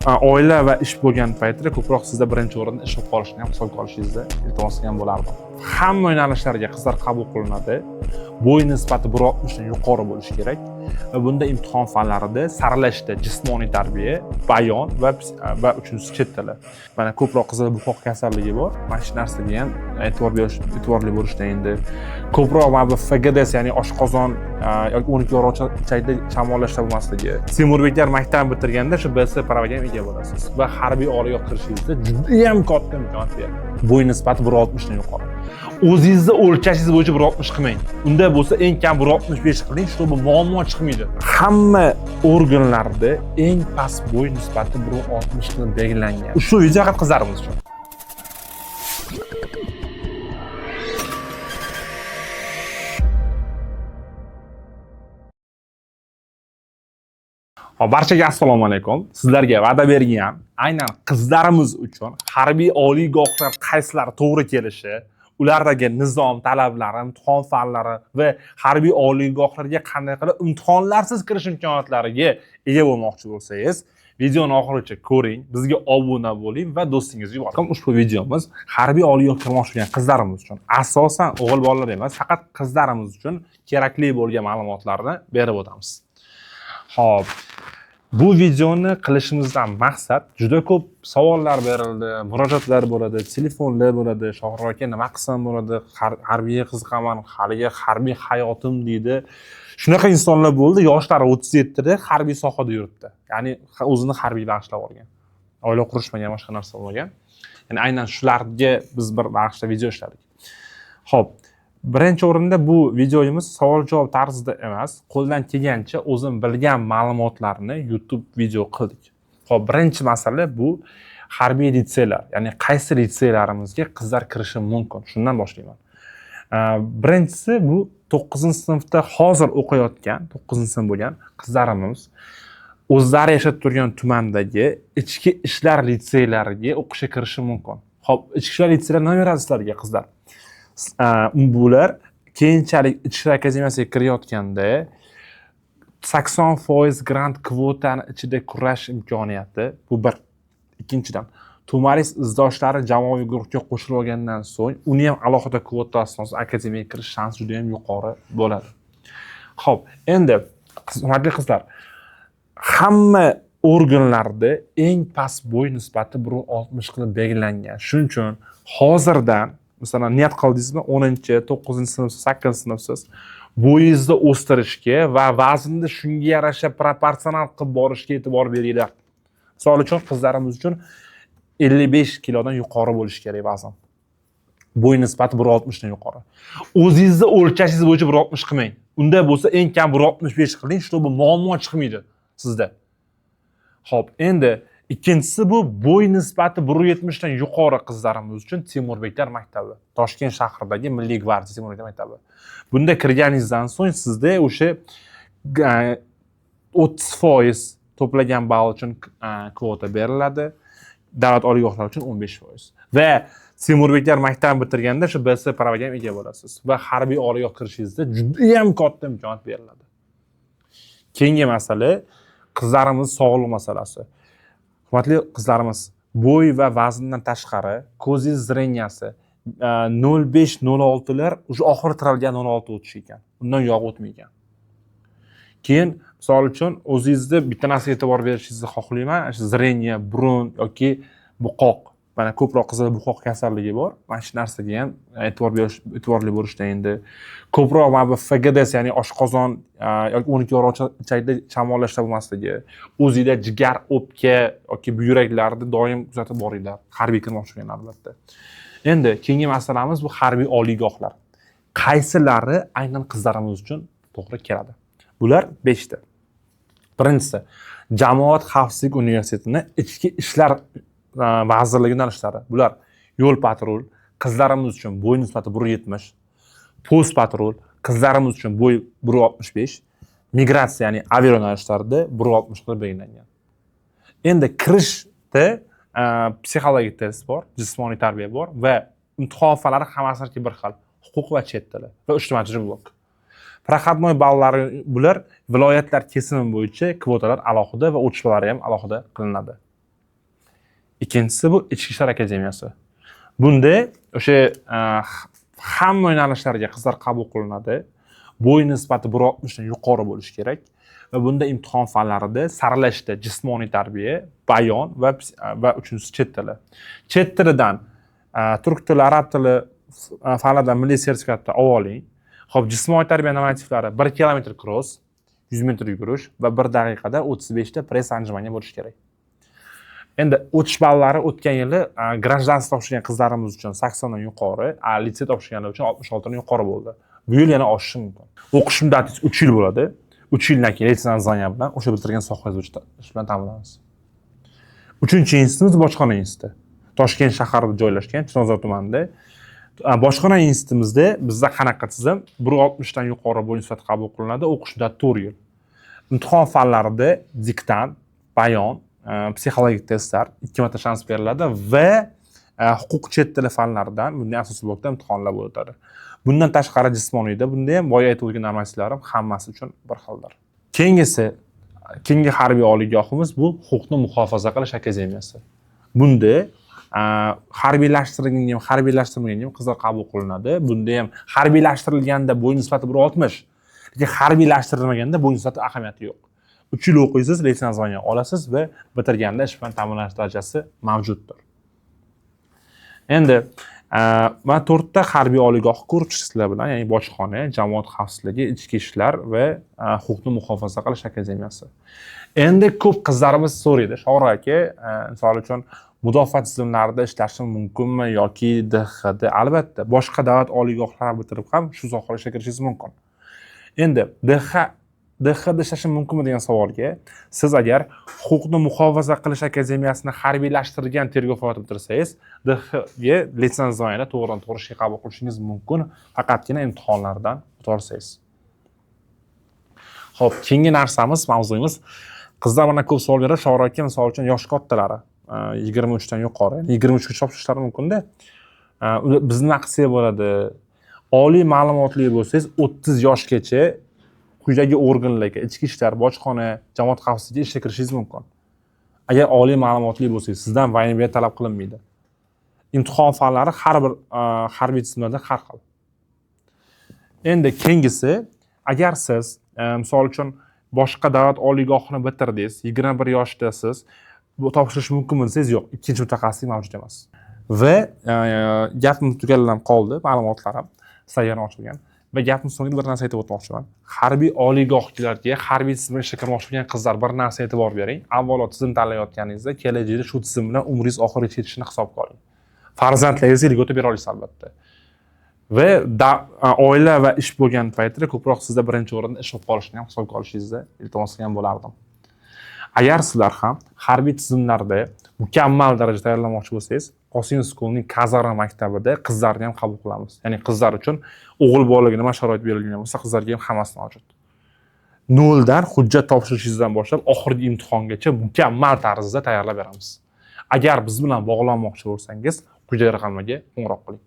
oila va ish bo'lgan paytda ko'proq sizda birinchi o'rinda ish olib qolishni ham hisobga olishingizda iltimos qilgan bo'lardim. Hamma yo'nalishlarga qizlar qabul qilinadi. Bo'y nisbati 1.60 dan yuqori bo'lishi kerak. Va bunda imtihon fanlarida saralashda jismoniy tarbiya, bayon va uchinchisi chet tili. Mana ko'proq qizlar buqoq kasalligi bor. Mana shu narsaga ham e'tiborli bo'lishda endi ko'proq mana bu FGDS, ya'ni oshqozon yoki 12 yorug'cha ichakda shamollashda bo'lmasligi. Temurbeklar maktabini bitirganda shu BS pravaga ham ega bo'lasiz va harbiy oliyga kirishingizda juda ham katta imkoniyat beradi. Bo'y nisbati 1.60 dan yuqori. O'zingizni o'lchashingiz bo'yicha 1.60 qilmang. Unda bo'lsa eng kam 1.65 qiling, чтобы muammo chiqmaydi. Hamma organlarda eng past bo'y nisbati 1.60 qilib belgilangan. Shu video faqat qizlarimiz uchun. Barchaga assalomu alaykum. Sizlarga va'da bergan aynan qizlarimiz uchun harbiy oliygohlar qaysilari to'g'ri kelishi, ulardagi nizom, talablari, imtihon fanlari va harbiy oliygohlarga qanday qilib imtihonlarsiz kirish imkoniyatlariga ega bo'lmoqchi bo'lsangiz, videoni oxirigacha ko'ring, bizga obuna bo'ling va do'stingizga yuboring. Ushbu videomiz harbiy oliygohga kirmoqchi bo'lgan qizlarimiz uchun, asosan o'g'il bolalar emas, faqat qizlarimiz uchun kerakli bo'lgan ma'lumotlarni berib o'tamiz. Xo'p, bu videoni qilishimizdan maqsad juda ko'p savollar berildi, murojaatlar bo'ladi, telefonlar bo'ladi, Shohruh aka nima qilsam bo'ladi, harbiyga qiziqaman, haliga harbiy hayotim deydi. Shunaqa insonlar bo'ldi, yoshlari 37 da harbiy sohada yuribdi. Ya'ni o'zini harbiy bag'ishlab olgan. Oila qurishmagan, boshqa narsa bo'lmagan. Ya'ni aynan shularga biz bir bag'ishla video ishladik. Xo'p, birinchi o'rinda bu videomiz savol-javob tarzida emas, qo'ldan kelgancha o'zim bilgan ma'lumotlarni YouTube video qildik. Xo'p, birinchi masala bu harbiy litseylar, ya'ni qaysi litseylarimizga qizlar kirishi mumkin. Shundan boshlayman. Birinchisi bu 9-sinfda hozir o'qiyotgan, 9-sinf bo'lgan qizlarimiz o'zlari yashab turgan tumandagi ichki ishlar litseylariga o'qishga kirishi mumkin. Xo'p, ichki ishlar litseylari nima beradi sizlarga qizlar? Bular keyinchalik Ichki ishlar akademiyasiga kirayotganda 80% grant kvotani ichida kurash imkoniyati bu bir. Ikkinchidan, tumaris izdoshlari jamoaviy guruhga qo'shilib olgandan so'ng uni ham alohida kvota asosida akademiyaga kirish shansi juda ham yuqori bo'ladi. Xo'p, endi hurmatli qizlar, hamma organlarda eng past bo'y nisbati 1.60 qilib belgilangan. Shuning uchun hozirdan masalan, niyat qildingizmi 10-9-sinf, 8-sinfsiz bo'yingizni o'stirishga va vaznni shunga yarasha proporsional qilib borishga e'tibor beringlar. Misol uchun qizlarimiz uchun 55 kilodan yuqori bo'lishi kerak vazn. Bo'y nisbati 1.60 dan yuqori. O'zingizni o'lchashingiz bo'yicha 1.60 qilmang. Unda bo'lsa eng kam 1.65 qiling, чтобы muammo chiqmaydi sizda. Xo'p, endi ikkinchisi bu bo'y nisbati 1.70 dan yuqori qizlarimiz uchun Temurbeklar maktabi, Toshkent shahridagi Milliy gvardiya Temurbeklar maktabi. Bunda kirganingizdan so'ng sizda o'sha 30% to'plagan ball uchun kvota beriladi, davlat oliygohlari uchun 15%. Va Temurbeklar maktabini bitirganda shu BS pravaga ham ega bo'lasiz va harbiy oliygoh kirishingizda juda ham katta imkoniyat beriladi. Keyingi masala qizlarimiz sog'liq masalasi. Hurmatli qizlarimiz, bo'y va vazndan tashqari ko'zingiz zreniyasi 0.5-0.6lar o'sha oxiri tiralgan 0.6 o'tish ekan. Undan yog' o'tmaygan. Keyin misol uchun o'zingizni bitta narsaga e'tibor berishingizni xohlayman, shu zreniya, burun yoki buqoq. Mana ko'proq qizlar buqoq kasalligi bor. Mana shu narsaga ham e'tiborli bo'lishda endi ko'proq mana bu FGDS, ya'ni oshqozon yoki 12 yorug'cha ichakda shamollashda bo'lmasligi, o'zingizda jigar, o'pka yoki buyraklarni doim kuzatib boringlar. Harbiy kirmoqchi bo'lgan albatta. Endi keyingi masalamiz bu harbiy oliygohlar. Qaysilari aynan qizlarimiz uchun to'g'ri keladi? Bular 5 ta. Birinchisi, Jamoat xavfsizlik universitetining ichki ishlar vazirligi yo'nalishlari. Bular yo'l patrul, qizlarimiz uchun bo'y nisbati 1.70, post patrul, qizlarimiz uchun bo'y 1.65, migratsiya, ya'ni aviayo'l yo'nalishlarida 1.60 qilib belgilangan. Endi kirishda psixologik test bor, jismoniy tarbiya bor va imtihon fanlari hammasiniki bir xil. Huquq va chet tili va ijtimoiy blok. Proxodnoy ballari bular viloyatlar kesimi bo'yicha kvotalar alohida va o'tishmalari ham alohida qilinadi. Ikkinchisi bu Ichki ishlar akademiyasi. Bunda o'sha hamma yo'nalishlarga qizlar qabul qilinadi. Bo'y nisbati 1.60 dan yuqori bo'lishi kerak. Va bunda imtihon fanlarida saralashda jismoniy tarbiya, bayon va uchinchisi chet tili. Chet tilidan turk tili, arab tili fanlardan milliy sertifikatni oling. Xo'p, jismoniy tarbiya normativlari 1 kilometr cross, 100 metr yugurish va 1 daqiqada 35 ta press anjumanga bo'lishi kerak. Endi o'tish ballari o'tgan yili grajdanstvo topshirgan qizlarimiz uchun 80 dan yuqori, litsey topshirganlar uchun 66 dan yuqori bo'ldi. Bu yil yana oshishi mumkin. O'qish muddatingiz 3 yil bo'ladi. 3 yildan keyin litsenziya bilan o'sha bitirgan sohangiz bilan ta'minlanasiz. 3-institutimiz bojxona instituti. Toshkent shahrida joylashgan, Chilonzor tumanida. Bojxona institutimizda bizda qanaqa tizim? 1.60 dan yuqori bo'y nisbati qabul qilinadi, o'qish muddati 4 yil. Imtihon fanlarida diktant, bayon, psixologik testlar 2 marta shans beriladi va huquq chet tili fanlaridan bunday asosiy blokda imtihonlar bo'lib o'tadi. Bundan tashqari jismoniyda bunda ham boya aytib o'tgan normativlarim hammasi uchun bir xildir. Keyingi harbiy oliygohimiz bu huquqni muhofaza qilish akademiyasi. Bunda harbiylashtirilgan ham, harbiylashtirilmagan ham qizlar qabul qilinadi. Bunda ham harbiylashtirilganda bo'y nisbati 1.60, lekin harbiylashtirilmaganda bo'y nisbati ahamiyati yo'q. 3 yil o'qiysiz, litsenziya olasiz va bitirganda ish bilan ta'minlanish darajasi mavjuddir. Endi mana 4 ta harbiy oliygoh ko'rib chiqishlar bilan, ya'ni bojxona, jamoat xavfsizligi, ichki ishlar va huquqni muhofaza qilish akademiyasi. Endi ko'p qizlarimiz so'raydi, Shohruh aka, misol uchun mudofaa tizimlarida ishlashim mumkinmi yoki DXda? Albatta, boshqa davlat oliygohlarini bitirib ham shu sohada ishga kirishingiz mumkin. Endi DXda ishlashim mumkinmi degan savolga, siz agar huquqni muhofaza qilish akademiyasini harbiylashtirilgan tergov faoliyatini bitirsangiz, DXga litsenziyani to'g'ridan-to'g'ri ishga qabul qilishingiz mumkin, faqatgina imtihonlardan o'tolsangiz. Xo'p, keyingi narsamiz, mavzuyimiz, qizlar mana ko'p savol beradi, Shohruh aka, misol uchun yosh kattalari 23 dan yuqori, 23 ga topshirishlari mumkin-da. Bizning aksiya bo'ladi. Oliy ma'lumotli bo'lsangiz 30 yoshgacha quyidagi organlarga, ichki ishlar, bojxona, jamoat xavfsizligi ishga kirishingiz mumkin. Agar oliy ma'lumotli bo'lsangiz, sizdan vayniya talab qilinmaydi. Imtihon fanlari har bir harbiy tizimlarda har xil. Endi keyingisi, agar siz misol uchun boshqa davlat oliygohini bitirdingiz, 21 yoshdasiz, bu topshirish mumkinmi desangiz, yo'q, ikkinchi mutaxassislik mavjud emas. Va gapim tugallanib qoldi, ma'lumotlarim sayyor ochilgan. Va gapning so'ngida bir narsa aytib o'tmoqchiman. Harbiy oliygohchilarga, harbiy tizimga ishga kirmoqchi bo'lgan qizlar bir narsa e'tibor bering. Avvalo tizim tanlayotganingizda kelajakda shu tizim bilan umringiz oxirigacha yetishini hisobga oling. Farzandlaringizga ilg'ota bera olasiz albatta. Va oila va ish bo'lgan paytda ko'proq sizda birinchi o'rinda ish olib qolishni ham hisobga olishingizni iltimos qilgan bo'lardim. Agar sizlar ham harbiy tizimlarda mukammal darajada tayyorlanmoqchi bo'lsangiz, Qosimov School'ning kazarma maktabida qizlarni ham qabul qilamiz. Ya'ni qizlar uchun o'g'il bolaga nima sharoit berilgan bo'lsa, qizlarga ham hammasi mavjud. Noldan hujjat topshirishingizdan boshlab oxirgi imtihongacha mukammal tarzda tayyorlab beramiz. Agar biz bilan bog'lanmoqchi bo'lsangiz, quyidagi raqamlarga qo'ng'iroq qiling.